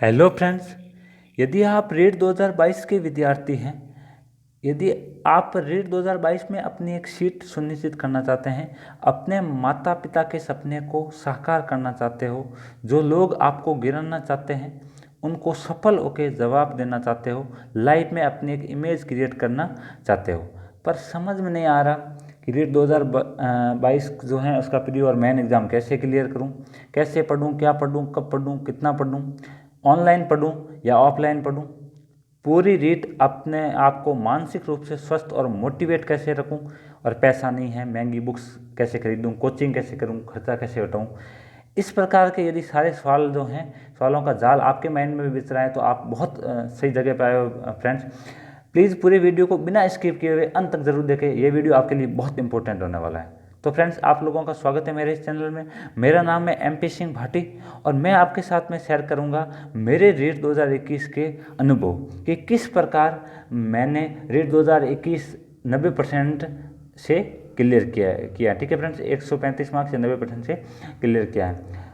Hello friends, यदि आप रीट 2022 के विद्यार्थी हैं, यदि आप रीट 2022 में अपनी एक सीट सुनिश्चित करना चाहते हैं, अपने माता पिता के सपने को साकार करना चाहते हो, जो लोग आपको गिराना चाहते हैं उनको सफल होकर जवाब देना चाहते हो, लाइफ में अपनी एक इमेज क्रिएट करना चाहते हो, पर समझ में नहीं आ रहा कि रीट 2022 जो है उसका प्री और मेन एग्ज़ाम कैसे क्लियर करूं, कैसे पढूं, क्या पढूं, कब पढूं, कितना पढूं, ऑनलाइन पढूं या ऑफलाइन पढूं, पूरी रीट अपने आप को मानसिक रूप से स्वस्थ और मोटिवेट कैसे रखूं, और पैसा नहीं है, महंगी बुक्स कैसे खरीदूं, कोचिंग कैसे करूं, खर्चा कैसे हटाऊं। इस प्रकार के यदि सारे सवाल जो हैं, सवालों का जाल आपके माइंड में भी बिछ रहा है, तो आप बहुत सही जगह पर आए हो फ्रेंड्स। प्लीज़ पूरे वीडियो को बिना स्किप किए हुए अंत तक जरूर देखें, ये वीडियो आपके लिए बहुत इंपॉर्टेंट होने वाला है। तो फ्रेंड्स, आप लोगों का स्वागत है मेरे इस चैनल में। मेरा नाम है MP सिंह भाटी और मैं आपके साथ में शेयर करूंगा मेरे रीट 2021 के अनुभव कि किस प्रकार मैंने रीट 2021 90% से क्लियर किया। ठीक है फ्रेंड्स, 135 मार्क्स से 90% से क्लियर किया है।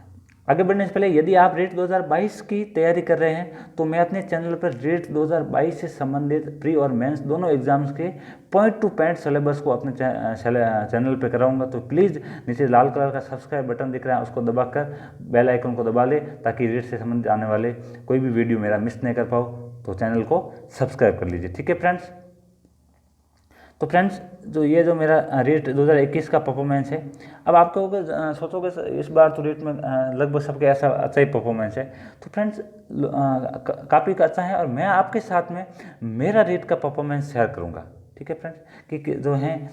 आगे बढ़ने से पहले, यदि आप रीट 2022 की तैयारी कर रहे हैं तो मैं अपने चैनल पर रीट 2022 से संबंधित प्री और मेंस दोनों एग्जाम्स के पॉइंट टू पॉइंट सिलेबस को अपने चैनल पर कराऊंगा। तो प्लीज़ नीचे लाल कलर का सब्सक्राइब बटन दिख रहा है, उसको दबाकर बेल आइकन को दबा ले, ताकि रीट से संबंधित आने वाले कोई भी वीडियो मेरा मिस नहीं कर पाओ। तो चैनल को सब्सक्राइब कर लीजिए। ठीक है फ्रेंड्स। तो फ्रेंड्स, जो मेरा रीट 2021 का परफॉर्मेंस है, अब आप कहोगे, सोचोगे इस बार तो रीट में लगभग सबके ऐसा अच्छा ही परफॉर्मेंस है। तो फ्रेंड्स, काफ़ी अच्छा है और मैं आपके साथ में मेरा रीट का परफॉर्मेंस शेयर करूंगा। ठीक है फ्रेंड्स, कि जो है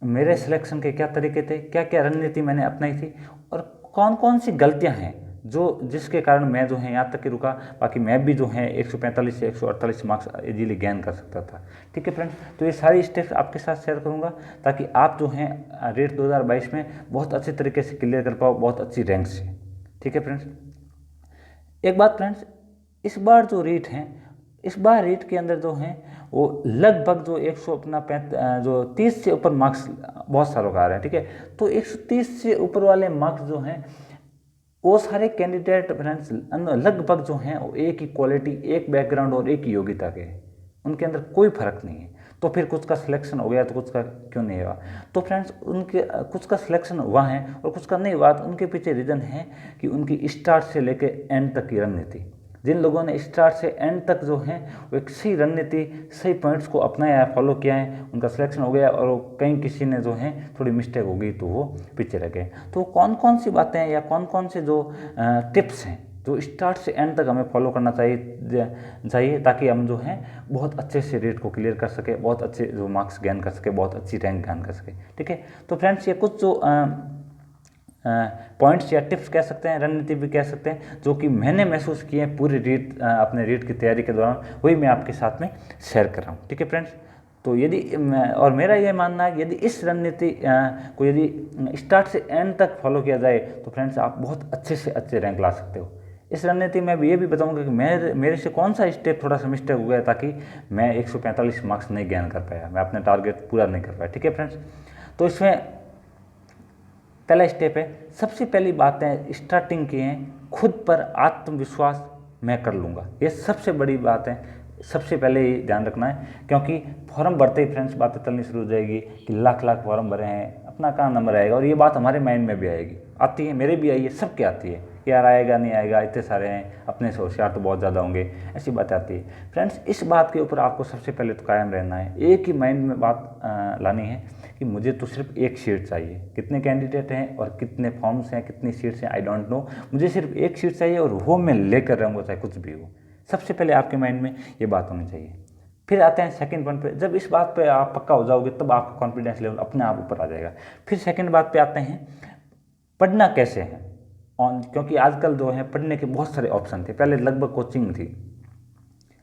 मेरे सिलेक्शन के क्या तरीके थे, क्या क्या रणनीति मैंने अपनाई थी और कौन कौन सी गलतियां हैं जिसके कारण मैं जो है यहाँ तक कि रुका। बाकी मैं भी जो है 145 से 148 मार्क्स इजीली गेन कर सकता था। ठीक है फ्रेंड्स, तो ये सारी स्टेप्स आपके साथ शेयर करूँगा ताकि आप जो हैं रीट 2022 में बहुत अच्छे तरीके से क्लियर कर पाओ, बहुत अच्छी रैंक से। ठीक है फ्रेंड्स, एक बात फ्रेंड्स, इस बार जो रीट हैं, इस बार रीट के अंदर जो हैं वो लगभग जो 100 अपना जो 30 से ऊपर मार्क्स बहुत सारों का आ रहे हैं। ठीक है, तो 130 से ऊपर वाले मार्क्स जो हैं वो सारे कैंडिडेट फ्रेंड्स लगभग जो हैं वो एक ही क्वालिटी, एक बैकग्राउंड और एक ही योग्यता के हैं, उनके अंदर कोई फर्क नहीं है। तो फिर कुछ का सिलेक्शन हो गया तो कुछ का क्यों नहीं हुआ? तो फ्रेंड्स, उनके कुछ का सिलेक्शन हुआ है और कुछ का नहीं हुआ, तो उनके पीछे रीज़न है कि उनकी स्टार्ट से लेकर एंड तक की रणनीति। जिन लोगों ने स्टार्ट से एंड तक जो है वो एक सही रणनीति, सही पॉइंट्स को अपनाया है, फॉलो किया है, उनका सिलेक्शन हो गया, और कहीं किसी ने जो है थोड़ी मिस्टेक हो गई तो वो पीछे रह गए। तो कौन कौन सी बातें हैं या कौन कौन से जो टिप्स हैं जो स्टार्ट से एंड तक हमें फॉलो करना चाहिए ताकि हम जो है बहुत अच्छे से रीट को क्लियर कर सके, बहुत अच्छे जो मार्क्स गेन कर सके, बहुत अच्छी रैंक गेन कर सके। ठीक है, तो फ्रेंड्स, ये कुछ जो पॉइंट्स या टिप्स कह सकते हैं, रणनीति भी कह सकते हैं, जो कि मैंने महसूस किए हैं पूरी रीट अपने रीट की तैयारी के दौरान, वही मैं आपके साथ में शेयर कर रहा हूँ। ठीक है फ्रेंड्स, तो यदि और मेरा ये मानना है कि यदि इस रणनीति को यदि स्टार्ट से एंड तक फॉलो किया जाए तो फ्रेंड्स आप बहुत अच्छे से अच्छे रैंक ला सकते हो। इस रणनीति में भी ये भी बताऊंगा कि मेरे से कौन सा स्टेप थोड़ा सा मिस्टेक हो गया ताकि मैं 145 मार्क्स नहीं गेन कर पाया, मैं अपने टारगेट पूरा नहीं कर पाया। ठीक है फ्रेंड्स, तो इसमें पहला स्टेप है, सबसे पहली बात है स्टार्टिंग की है, खुद पर आत्मविश्वास मैं कर लूँगा। ये सबसे बड़ी बात है, सबसे पहले ही ध्यान रखना है, क्योंकि फॉर्म भरते ही फ्रेंड्स बातें चलनी शुरू हो जाएगी कि लाख लाख फॉर्म भरे हैं, अपना कहाँ नंबर आएगा, और ये बात हमारे माइंड में भी आएगी, आती है, मेरे भी आई है, सबके आती है, यार आएगा नहीं आएगा, इतने सारे हैं, अपने से होशियार तो बहुत ज़्यादा होंगे, ऐसी बात आती है। फ्रेंड्स, इस बात के ऊपर आपको सबसे पहले तो कायम रहना है, एक ही माइंड में बात लानी है कि मुझे तो सिर्फ एक सीट चाहिए। कितने कैंडिडेट हैं और कितने फॉर्म्स हैं, कितनी सीट्स हैं, आई डोंट नो, मुझे सिर्फ एक सीट चाहिए और वो मैं लेकर रहूँगा चाहे कुछ भी हो। सबसे पहले आपके माइंड में ये बात होनी चाहिए। फिर आते हैं सेकंड पॉइंट पे, जब इस बात पे आप पक्का हो जाओगे तब आपका कॉन्फिडेंस लेवल अपने आप ऊपर आ जाएगा। फिर सेकंड बात पे आते हैं, पढ़ना कैसे है क्योंकि आजकल जो है पढ़ने के बहुत सारे ऑप्शन थे, पहले लगभग कोचिंग थी,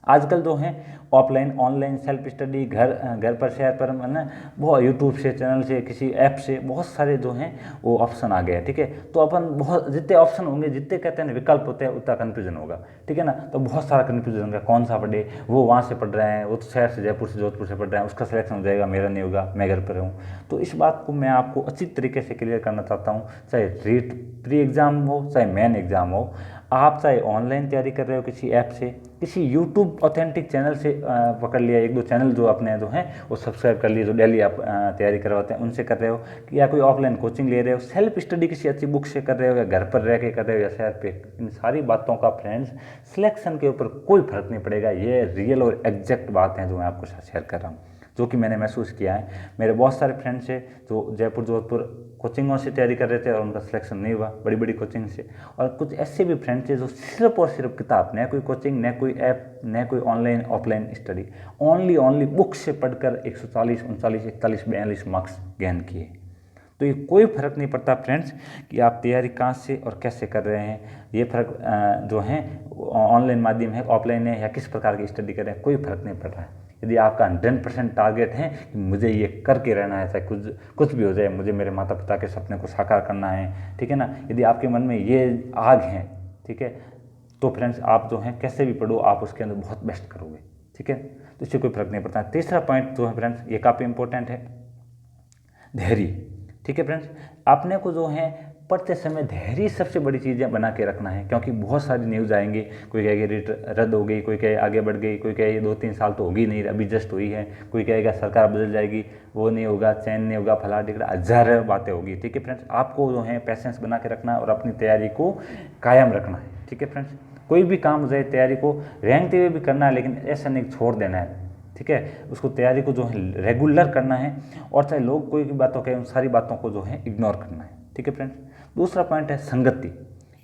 आजकल जो है ऑफलाइन, ऑनलाइन, सेल्फ स्टडी, घर पर शेयर पर, मैंने वो यूट्यूब से, चैनल से, किसी ऐप से, बहुत सारे जो हैं वो ऑप्शन आ गए हैं। ठीक है, तो अपन बहुत जितने ऑप्शन होंगे, जितने कहते हैं विकल्प होते हैं, उतना कन्फ्यूजन होगा। ठीक है ना, तो बहुत सारा कन्फ्यूजन होगा, कौन सा पढ़े, वो वहाँ से पढ़ रहे हैं, वो तो शहर से, जयपुर से, जोधपुर से पढ़ रहे हैं, उसका सिलेक्शन हो जाएगा, मेरा नहीं होगा, मैं घर पर हूँ। तो इस बात को मैं आपको अच्छी तरीके से क्लियर करना चाहता हूँ, चाहे रीट प्री एग्ज़ाम हो, चाहे मेन एग्ज़ाम हो, आप चाहे ऑनलाइन तैयारी कर रहे हो किसी ऐप से, किसी यूट्यूब ऑथेंटिक चैनल से पकड़ लिया, एक दो चैनल जो अपने जो हैं वो सब्सक्राइब कर लिए, जो डेली आप तैयारी करवाते हैं उनसे कर रहे हो, या कोई ऑफलाइन कोचिंग ले रहे हो, सेल्फ स्टडी किसी अच्छी बुक से कर रहे हो, या घर पर रह के कर रहे हो, या शहर पे, इन सारी बातों का फ्रेंड्स सिलेक्शन के ऊपर कोई फर्क नहीं पड़ेगा। ये रियल और एग्जैक्ट बात है जो मैं आपको शेयर कर रहा हूँ, जो कि मैंने महसूस किया है। मेरे बहुत सारे फ्रेंड्स हैं जो जयपुर जोधपुर कोचिंगों से तैयारी कर रहे थे और उनका सिलेक्शन नहीं हुआ, बड़ी बड़ी कोचिंग से। और कुछ ऐसे भी फ्रेंड्स हैं जो सिर्फ और सिर्फ किताब, न कोई कोचिंग, न कोई ऐप, न कोई online offline study, only book से पढ़कर 140, 39, 41, 42 मार्क्स गेन किए। तो ये कोई फ़र्क नहीं पड़ता फ्रेंड्स कि आप तैयारी कहाँ से और कैसे कर रहे हैं। ये फ़र्क जो है ऑनलाइन माध्यम है, ऑफलाइन है, या किस प्रकार की स्टडी कर रहे हैं, कोई फ़र्क नहीं पड़ रहा है। यदि आपका 100% टारगेट है कि मुझे ये करके रहना है, चाहे कुछ भी हो जाए, मुझे मेरे माता पिता के सपने को साकार करना है, ठीक है ना, यदि आपके मन में ये आग है, ठीक है, तो फ्रेंड्स आप जो हैं कैसे भी पढ़ो, आप उसके अंदर बहुत बेस्ट करोगे, ठीक है। तो इससे कोई फ़र्क नहीं पड़ता। तीसरा पॉइंट जो है फ्रेंड्स, ये काफ़ी इंपॉर्टेंट है, धैर्य, ठीक है फ्रेंड्स। आपने को जो है पढ़ते समय धैर्य सबसे बड़ी चीज़ें बना के रखना है, क्योंकि बहुत सारी न्यूज़ आएंगे, कोई कहेगा रेट रद्द हो गई, कोई कहे आगे बढ़ गई, कोई कहे 2-3 साल तो होगी नहीं, अभी जस्ट हुई है, कोई कहेगा सरकार बदल जाएगी, वो नहीं होगा, चैन नहीं होगा, फला टिकड़ा, हजार बातें होगी, ठीक है फ्रेंड्स। आपको जो है पैसेंस बना के रखना है और अपनी तैयारी को कायम रखना है, ठीक है फ्रेंड्स। कोई भी काम हो जाए, तैयारी को रेंगते हुए भी करना है, लेकिन ऐसा नहीं छोड़ देना है, ठीक है। उसको तैयारी को जो है रेगुलर करना है, और चाहे लोग कोई भी बातों कहें, उन सारी बातों को जो है इग्नोर करना है, ठीक है फ्रेंड्स। दूसरा पॉइंट है संगति,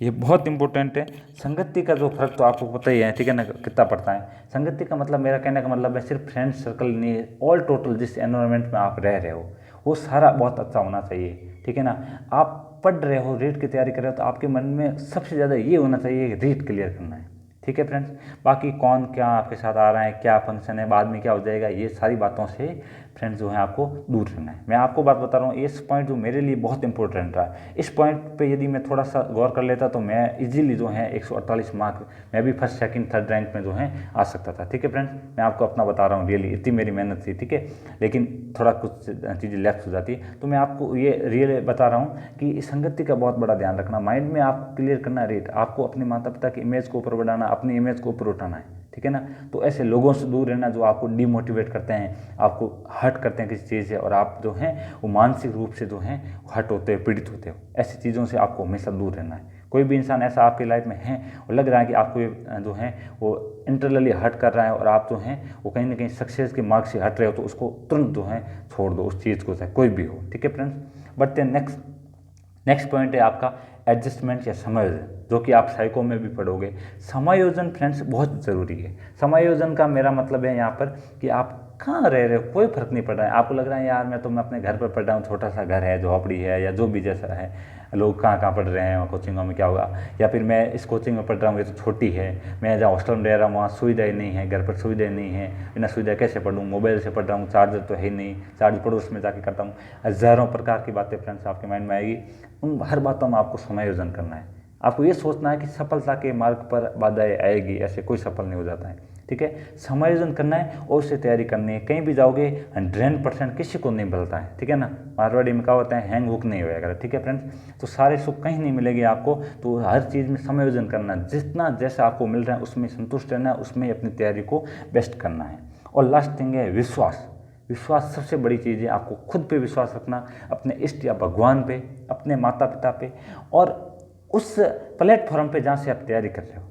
ये बहुत इंपॉर्टेंट है। संगति का जो फर्क तो आपको पता ही है, ठीक है ना, कितना पड़ता है। संगति का मतलब, मेरा कहने का मतलब है सिर्फ फ्रेंड सर्कल नहीं है, ऑल टोटल जिस एनवायरनमेंट में आप रह रहे हो वो सारा बहुत अच्छा होना चाहिए, ठीक है ना। आप पढ़ रहे हो, रीट की तैयारी कर रहे हो, तो आपके मन में सबसे ज़्यादा ये होना चाहिए कि रीट क्लियर करना है, ठीक है फ्रेंड्स। बाकी कौन क्या आपके साथ आ रहा है, क्या फंक्शन है, बाद में क्या हो जाएगा, ये सारी बातों से फ्रेंड्स जो है आपको दूर रहना है। मैं आपको बात बता रहा हूँ, इस पॉइंट जो मेरे लिए बहुत इंपॉर्टेंट रहा, इस पॉइंट पे यदि मैं थोड़ा सा गौर कर लेता तो मैं इजीली जो है 148 मार्क, मैं भी फर्स्ट सेकंड थर्ड रैंक में जो है आ सकता था, ठीक है फ्रेंड्स। मैं आपको अपना बता रहा हूँ, रियली इतनी मेरी मेहनत थी, ठीक है, लेकिन थोड़ा कुछ चीज़ें लेफ्ट हो जाती है। तो मैं आपको ये रियल बता रहा हूँ कि संगति का बहुत बड़ा ध्यान रखना, माइंड में आप क्लियर करना रेट, आपको अपने माता पिता की इमेज को ऊपर बढ़ाना, अपनी इमेज को ऊपर उठाना है, ठीक है ना। तो ऐसे लोगों से दूर रहना जो आपको डिमोटिवेट करते हैं, आपको हर्ट करते हैं किसी चीज़ से, और आप जो हैं वो मानसिक रूप से जो हैं हर्ट होते हो, पीड़ित होते हो, ऐसी चीज़ों से आपको हमेशा दूर रहना है। कोई भी इंसान ऐसा आपकी लाइफ में है और लग रहा है कि आपको जो है वो इंटरनली हर्ट कर रहा है, और आप जो हैं वो कहीं ना कहीं सक्सेस के मार्ग से हट रहे हो, तो उसको तुरंत जो है छोड़ दो उस चीज़ को, चाहे कोई भी हो, ठीक है फ्रेंड्स। बढ़ते हैं नेक्स्ट पॉइंट है आपका एडजस्टमेंट या समायोजन, जो कि आप साइको में भी पढ़ोगे। समायोजन फ्रेंड्स बहुत ज़रूरी है। समायोजन का मेरा मतलब है यहाँ पर कि आप कहाँ रह रहे हो, कोई फर्क नहीं पड़ रहा है। आपको लग रहा है यार मैं अपने घर पर पढ़ रहा हूँ, छोटा सा घर है, झोपड़ी है, या जो भी जैसा है, लोग कहाँ कहाँ पढ़ रहे हैं, कोचिंगों में क्या होगा, या फिर मैं इस कोचिंग में पढ़ रहा हूँ, ये तो छोटी है, मैं जहाँ हॉस्टल में रह रहा हूँ वहाँ सुविधाएं नहीं है, घर पर सुविधाएं नहीं है, बिना सुविधा कैसे पढ़ूँ, मोबाइल से पढ़ रहा हूँ, चार्जर तो है नहीं, चार्ज पड़ोस में जाके करता हूँ, हज़ारों प्रकार की बातें फ्रेंड्स आपके माइंड में आएगी। उन हर बातों में आपको समायोजन करना है। आपको ये सोचना है कि सफलता के मार्ग पर बाधाएं आएगी, ऐसे कोई सफल नहीं हो जाता है, ठीक है। समायोजन करना है और उससे तैयारी करनी है। कहीं भी जाओगे 100% किसी को नहीं मिलता है, ठीक है ना। मारवाड़ी में क्या होता है, हैंग हुक नहीं होएगा, ठीक है फ्रेंड्स। तो सारे सुख कहीं नहीं मिलेंगे आपको, तो हर चीज़ में समायोजन करना है, जितना जैसा आपको मिल रहा है उसमें संतुष्ट रहना है, उसमें अपनी तैयारी को बेस्ट करना है। और लास्ट थिंग है विश्वास। विश्वास सबसे बड़ी चीज़ है। आपको खुद पे विश्वास रखना, अपने इष्ट या भगवान पे, अपने माता पिता पे, और उस प्लेटफॉर्म पे जहाँ से आप तैयारी कर रहे हो।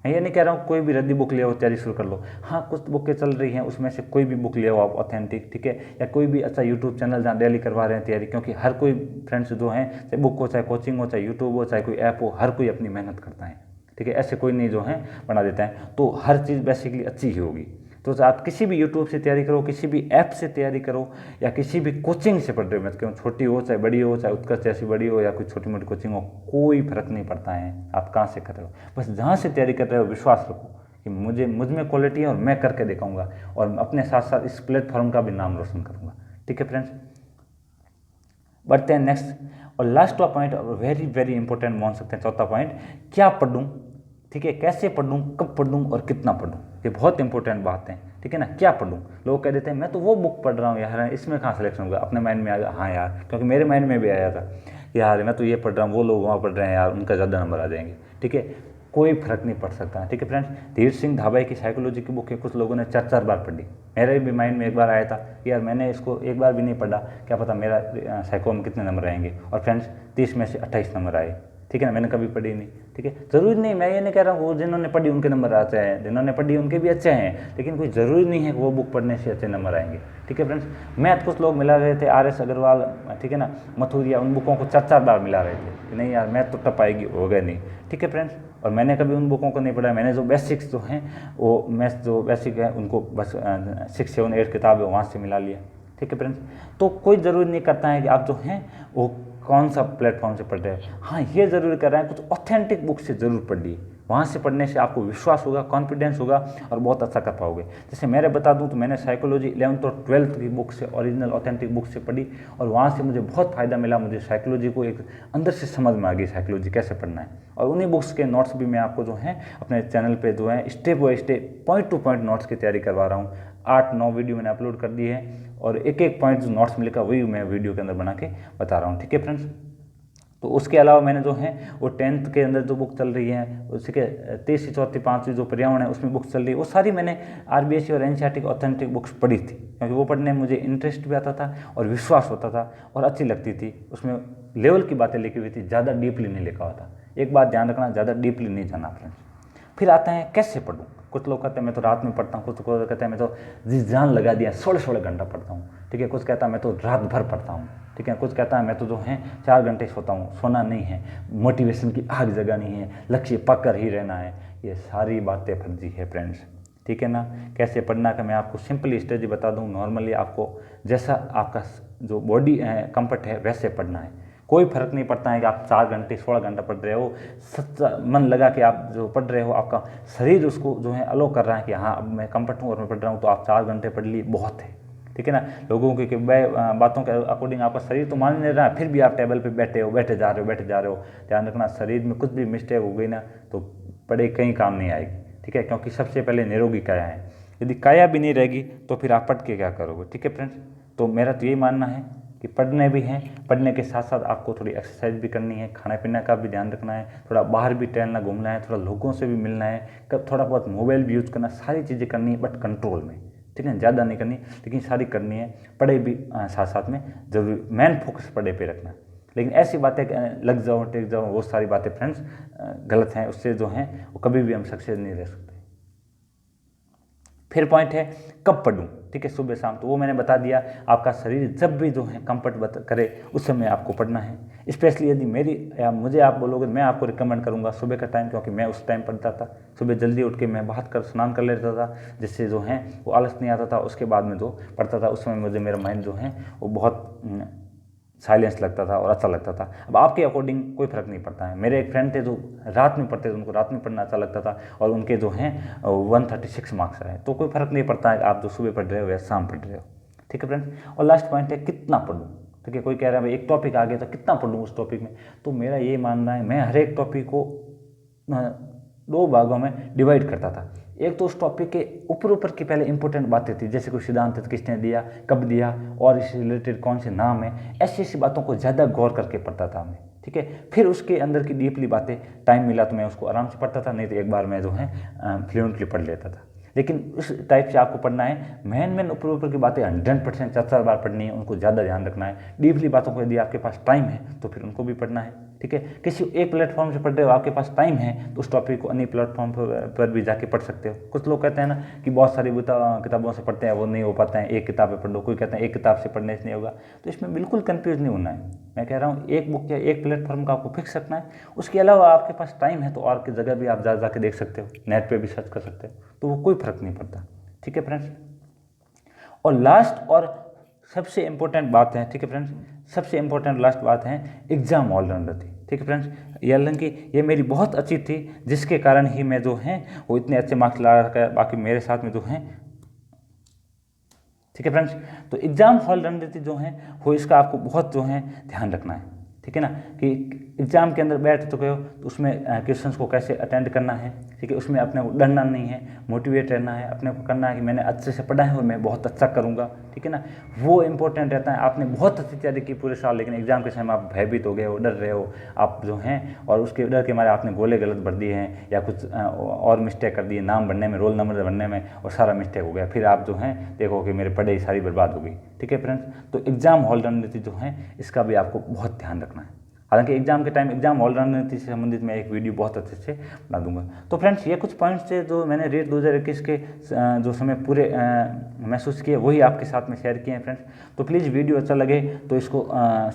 मैं ये नहीं कह रहा हूँ कोई भी रद्दी बुक ले आओ, तैयारी शुरू कर लो। हाँ, कुछ बुकें चल रही हैं, उसमें से कोई भी बुक ले आओ आप ऑथेंटिक, ठीक है, या कोई भी अच्छा यूट्यूब चैनल जहाँ डेली करवा रहे हैं तैयारी, क्योंकि हर कोई फ्रेंड्स जो हैं, चाहे बुक हो, चाहे कोचिंग हो, चाहे यूट्यूब हो, चाहे कोई ऐप हो, हर कोई अपनी मेहनत करता है, ठीक है, ऐसे कोई नहीं जो है बना देता है। तो हर चीज़ बेसिकली अच्छी ही होगी। तो आप किसी भी यूट्यूब से तैयारी करो, किसी भी ऐप से तैयारी करो, या किसी भी कोचिंग से पढ़ रहे हो, मैं क्यों छोटी हो चाहे बड़ी हो, चाहे उत्कर्ष जैसी बड़ी हो या कोई छोटी मोटी कोचिंग हो, कोई फर्क नहीं पड़ता है आप कहाँ से कर रहे हो। बस जहाँ से तैयारी कर रहे हो विश्वास रखो कि मुझ में क्वालिटी है और मैं करके दिखाऊंगा, और अपने साथ साथ इस प्लेटफॉर्म का भी नाम रोशन करूँगा, ठीक है फ्रेंड्स। बढ़ते हैं नेक्स्ट और last point, very very important मान सकते हैं, चौथा पॉइंट, क्या पढ़ूँ, ठीक है, कैसे पढ़ूँ, कब पढ़ूँ और कितना पढ़ूँ। ये बहुत इंपॉर्टेंट बात है, ठीक है ना। क्या पढ़ूँ, लोग कह देते हैं मैं तो वो बुक पढ़ रहा हूँ यार, इसमें कहाँ सिलेक्शन होगा। अपने माइंड में आ गया, हाँ यार, क्योंकि मेरे माइंड में भी आया था यार मैं तो ये पढ़ रहा हूँ, वो लोग वहाँ पढ़ रहे हैं यार, उनका ज़्यादा नंबर आ जाएंगे, ठीक है। कोई फर्क नहीं पड़ सकता। ठीक है फ्रेंड्स, धीर सिंह धाबाई की साइकोलॉजी की बुक है, कुछ लोगों ने 4 बार पढ़ी। मेरे भी माइंड में एक बार आया था कि यार मैंने इसको एक बार भी नहीं पढ़ा, क्या पता मेरा साइको में कितने नंबर आएंगे। और फ्रेंड्स 30 में से 28 नंबर आए। ठीक है ना, मैंने कभी पढ़ी नहीं। ठीक है, ज़रूरी नहीं, मैं ये नहीं कह रहा हूँ वो जिन्होंने पढ़ी उनके नंबर आते हैं, जिन्होंने पढ़ी उनके भी अच्छे हैं, लेकिन कोई ज़रूरी नहीं है कि वो बुक पढ़ने से अच्छे नंबर आएंगे। ठीक है फ्रेंड्स, मैथ कुछ लोग मिला रहे थे, RS अग्रवाल, ठीक है ना, मथुरिया, उन बुकों को 4 बार मिला रहे थे कि नहीं यार मैथ तो टफ आएगी, हो गए नहीं। ठीक है फ्रेंड्स, और मैंने कभी उन बुकों को नहीं पढ़ा। मैंने जो बेसिक्स जो हैं वो मैथ जो बेसिक है उनको बस 6, 7, 8 किताब है वहाँ से मिला लिया। ठीक है फ्रेंड्स, तो कोई ज़रूरी नहीं करता है कि आप जो हैं वो कौन सा प्लेटफॉर्म से पढ़ रहे हैं। हाँ, ये ज़रूर कर रहे हैं कुछ ऑथेंटिक बुक से ज़रूर पढ़िए, वहाँ से पढ़ने से आपको विश्वास होगा, कॉन्फिडेंस होगा और बहुत अच्छा कर पाओगे। जैसे मेरे बता दूँ तो मैंने साइकोलॉजी 11th और 12th की बुक से, ओरिजिनल ऑथेंटिक बुक से पढ़ी और वहाँ से मुझे बहुत फ़ायदा मिला। मुझे साइकोलॉजी को एक अंदर से समझ में आ गई, साइकोलॉजी कैसे पढ़ना है। और उन्हीं बुक्स के नोट्स भी मैं आपको जो है अपने चैनल पर जो है step by step, point two point notes की तैयारी करवा रहा हूँ। 8-9 वीडियो मैंने अपलोड कर दी है और एक एक पॉइंट जो नोट्स में लिखा वही मैं वीडियो के अंदर बना के बता रहा हूँ। ठीक है फ्रेंड्स, तो उसके अलावा मैंने जो है वो 10th के अंदर जो बुक चल रही है उसके 3री, 4री, 5वीं जो पर्यावरण है उसमें बुक चल रही है, वो सारी मैंने RBSE और NCERT की ऑथेंटिक बुक्स पढ़ी थी, क्योंकि वो पढ़ने में मुझे इंटरेस्ट भी आता था और विश्वास होता था और अच्छी लगती थी। उसमें लेवल की बातें लिखी हुई थी, ज़्यादा डीपली नहीं लिखा हुआ था। एक बात ध्यान रखना, ज़्यादा डीपली नहीं जाना फ्रेंड्स। फिर आता है कैसे पढ़ूँ। कुछ लोग कहते हैं मैं तो रात में पढ़ता हूँ, कुछ लोग कहते हैं मैं तो जी जान लगा दिया 16 घंटा पढ़ता हूँ। ठीक है, कुछ कहता है मैं तो रात भर पढ़ता हूँ। ठीक है, कुछ कहता है मैं तो जो है 4 घंटे सोता हूँ। सोना नहीं है, मोटिवेशन की आग जगानी है, लक्ष्य पकड़ ही रहना है। ये सारी बातें फर्जी है फ्रेंड्स। ठीक है ना, कैसे पढ़ना का मैं आपको सिंपली स्ट्रेटजी बता दूँ। नॉर्मली आपको जैसा आपका जो बॉडी कंफर्ट है वैसे पढ़ना है। कोई फर्क नहीं पड़ता है कि आप 4 घंटे 16 घंटा पढ़ रहे हो, सच्चा मन लगा कि आप जो पढ़ रहे हो, आपका शरीर उसको जो है अलो कर रहा है कि हाँ अब मैं कंफर्ट हूँ और मैं पढ़ रहा हूँ, तो आप 4 घंटे पढ़ लिए बहुत है। ठीक है ना, लोगों की बातों के अकॉर्डिंग आपका शरीर तो मान नहीं रहा है, फिर भी आप टेबल पे बैठे हो, बैठे जा रहे हो। ध्यान रखना, शरीर में कुछ भी मिस्टेक हो गई ना तो पढ़े कहीं काम नहीं आएगी। ठीक है, क्योंकि सबसे पहले निरोगी काया है। यदि काया भी नहीं रहेगी तो फिर आप पढ़ के क्या करोगे। ठीक है फ्रेंड्स, तो मेरा तो यही मानना है कि पढ़ने भी हैं, पढ़ने के साथ साथ आपको थोड़ी एक्सरसाइज भी करनी है, खाना पीना का भी ध्यान रखना है, थोड़ा बाहर भी टहलना घूमना है, थोड़ा लोगों से भी मिलना है, कब थोड़ा बहुत मोबाइल भी यूज़ करना, सारी चीज़ें करनी है बट कंट्रोल में। ठीक है, ज़्यादा नहीं करनी लेकिन सारी करनी है। पढ़ाई भी साथ साथ में जरूरी, मेन फोकस पढ़ाई पे रखना। लेकिन ऐसी बातें लग जाओ टेक जाओ, वो सारी बातें फ्रेंड्स गलत हैं, उससे जो हैं वो कभी भी हम सक्सेस नहीं रह सकते। फिर पॉइंट है कब पढ़ूं। ठीक है, सुबह शाम, तो वो मैंने बता दिया। आपका शरीर जब भी जो है कंफर्ट करे उस समय आपको पढ़ना है। स्पेशली यदि मेरी या मुझे आप बोलोगे, मैं आपको रिकमेंड करूंगा सुबह का टाइम, क्योंकि मैं उस टाइम पढ़ता था। सुबह जल्दी उठ के मैं बात कर स्नान कर लेता था, जिससे जो है वो आलस नहीं आता था। उसके बाद में जो पढ़ता था उस समय मुझे मेरा माइंड जो है वो बहुत साइलेंस लगता था और अच्छा लगता था। अब आपके अकॉर्डिंग कोई फ़र्क नहीं पड़ता है। मेरे एक फ्रेंड थे जो रात में पढ़ते थे, उनको रात में पढ़ना अच्छा लगता था और उनके जो हैं 136 मार्क्स आए। तो कोई फ़र्क नहीं पड़ता है आप जो सुबह पढ़ रहे हो या शाम पढ़ रहे हो। ठीक है फ्रेंड्स, और लास्ट पॉइंट है कितना पढ़ूँ। ठीक है, कोई कह रहा है भाई एक टॉपिक आ गया तो कितना पढ़ूँ उस टॉपिक में। तो मेरा ये मानना है, मैं हर एक टॉपिक को 2 भागों में डिवाइड करता था। एक तो उस टॉपिक के ऊपर की पहले इंपॉर्टेंट बातें थी, जैसे कोई सिद्धांत किसने दिया, कब दिया और इससे रिलेटेड कौन से नाम है, ऐसी बातों को ज़्यादा गौर करके पढ़ता था मैं। ठीक है, फिर उसके अंदर की डीपली बातें टाइम मिला तो मैं उसको आराम से पढ़ता था, नहीं तो एक बार मैं जो है फ्लुएंटली पढ़ लेता था। लेकिन उस टाइप से आपको पढ़ना है। मेन ऊपर की बातें 100% 4 बार पढ़नी है, उनको ज़्यादा ध्यान रखना है। डीपली बातों को यदि आपके पास टाइम है तो फिर उनको भी पढ़ना है। ठीक है, किसी एक प्लेटफॉर्म से पढ़ रहे हो, आपके पास टाइम है तो उस टॉपिक को अन्य प्लेटफॉर्म पर भी जाके पढ़ सकते हो। कुछ लोग कहते हैं ना कि बहुत सारी किताबों से पढ़ते हैं, वो नहीं हो पाता है, एक किताब पे पढ़ लो। कोई कहते हैं एक किताब से पढ़ने से नहीं होगा, तो इसमें बिल्कुल कंफ्यूज नहीं होना है। मैं कह रहा हूँ एक बुक या एक प्लेटफॉर्म का आपको फिक्स रखना है। उसके अलावा आपके पास टाइम है तो और की जगह भी आप जाके देख सकते हो, नेट पर भी सर्च कर सकते हो, तो वो कोई फर्क नहीं पड़ता। ठीक है फ्रेंड्स, और लास्ट और सबसे इम्पोर्टेंट बात है, ठीक है फ्रेंड्स, सबसे इम्पोर्टेंट लास्ट बात है एग्जाम ऑलराउंडर थी। ठीक है फ्रेंड्स, हालांकि ये मेरी बहुत अच्छी थी, जिसके कारण ही मैं जो है वो इतने अच्छे मार्क्स ला रखा है बाकी मेरे साथ में जो हैं। ठीक है फ्रेंड्स, तो एग्जाम ऑलराउंडर जो है वो इसका आपको बहुत जो है ध्यान रखना है। ठीक है ना, कि एग्ज़ाम के अंदर बैठ चुके हो तो उसमें क्वेश्चंस को कैसे अटेंड करना है, ठीक है, उसमें अपने को डरना नहीं है, मोटिवेट रहना है, अपने को करना है कि मैंने अच्छे से पढ़ा है और मैं बहुत अच्छा करूँगा, ठीक है ना, वो इंपॉर्टेंट रहता है। आपने बहुत अच्छी तैयारी की पूरे साल, लेकिन एग्ज़ाम के समय आप भयभीत हो गए हो, डर रहे हो आप जो हैं, और उसके डर के मारे आपने गोले गलत भर दिए हैं या कुछ और मिस्टेक कर दिए नाम भरने में, रोल नंबर भरने में, और सारा मिस्टेक हो गया, फिर आप जो हैं देखो कि मेरे पढ़ाई सारी बर्बाद हो गई, ठीक है फ्रेंड्स। तो एग्ज़ाम हॉल रणनीति जो है इसका भी आपको बहुत ध्यान रखना है। हालांकि एग्जाम के टाइम एग्जाम हॉल रणनीति से संबंधित मैं एक वीडियो बहुत अच्छे से बना दूंगा। तो फ्रेंड्स ये कुछ पॉइंट्स थे जो मैंने रेट 2021 के जो समय पूरे महसूस किए वही आपके साथ में शेयर किए हैं फ्रेंड्स। तो प्लीज़ वीडियो अच्छा लगे तो इसको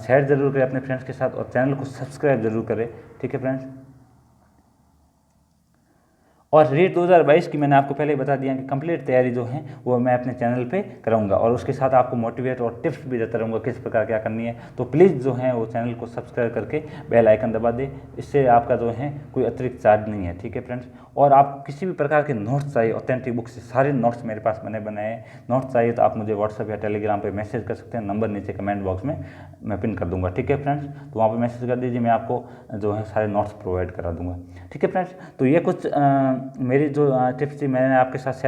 शेयर ज़रूर करें अपने फ्रेंड्स के साथ और चैनल को सब्सक्राइब जरूर करें, ठीक है फ्रेंड्स। और रेट 2022 की मैंने आपको पहले ही बता दिया कि कंप्लीट तैयारी जो है वो मैं अपने चैनल पे कराऊंगा और उसके साथ आपको मोटिवेट और टिप्स भी देता रहूँगा किस प्रकार क्या करनी है। तो प्लीज़ जो है वो चैनल को सब्सक्राइब करके बेल आइकन दबा दे, इससे आपका जो है कोई अतिरिक्त चार्ज नहीं है, ठीक है फ्रेंड्स। और आप किसी भी प्रकार के नोट्स चाहिए ऑथेंटिक बुक से, सारे नोट्स मेरे पास मैंने बनाए हैं। नोट्स चाहिए तो आप मुझे व्हाट्सअप या टेलीग्राम पर मैसेज कर सकते हैं, नंबर नीचे कमेंट बॉक्स में मैं पिन कर दूंगा, ठीक है फ्रेंड्स। तो वहाँ पर मैसेज कर दीजिए, मैं आपको जो है सारे नोट्स प्रोवाइड करा दूंगा, ठीक है फ्रेंड्स। तो ये कुछ मेरी जो टिप्स थी मैंने आपके साथ